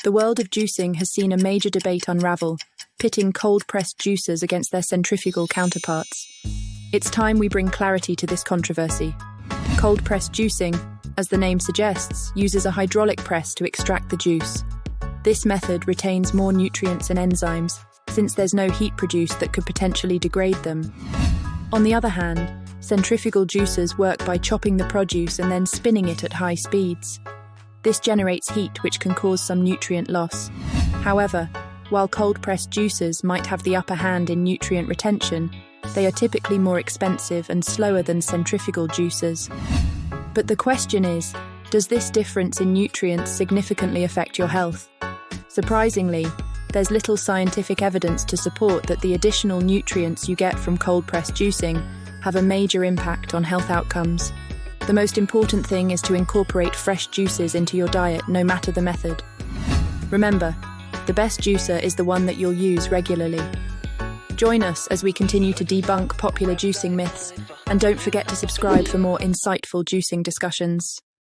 The world of juicing has seen a major debate unravel, pitting cold-pressed juicers against their centrifugal counterparts. It's time we bring clarity to this controversy. Cold-pressed juicing, as the name suggests, uses a hydraulic press to extract the juice. This method retains more nutrients and enzymes, since there's no heat produced that could potentially degrade them. On the other hand, centrifugal juicers work by chopping the produce and then spinning it at high speeds. This generates heat, which can cause some nutrient loss. However, while cold-pressed juicers might have the upper hand in nutrient retention, they are typically more expensive and slower than centrifugal juicers. But the question is, does this difference in nutrients significantly affect your health? Surprisingly, there's little scientific evidence to support that the additional nutrients you get from cold-pressed juicing have a major impact on health outcomes. The most important thing is to incorporate fresh juices into your diet, no matter the method. Remember, the best juicer is the one that you'll use regularly. Join us as we continue to debunk popular juicing myths, and don't forget to subscribe for more insightful juicing discussions.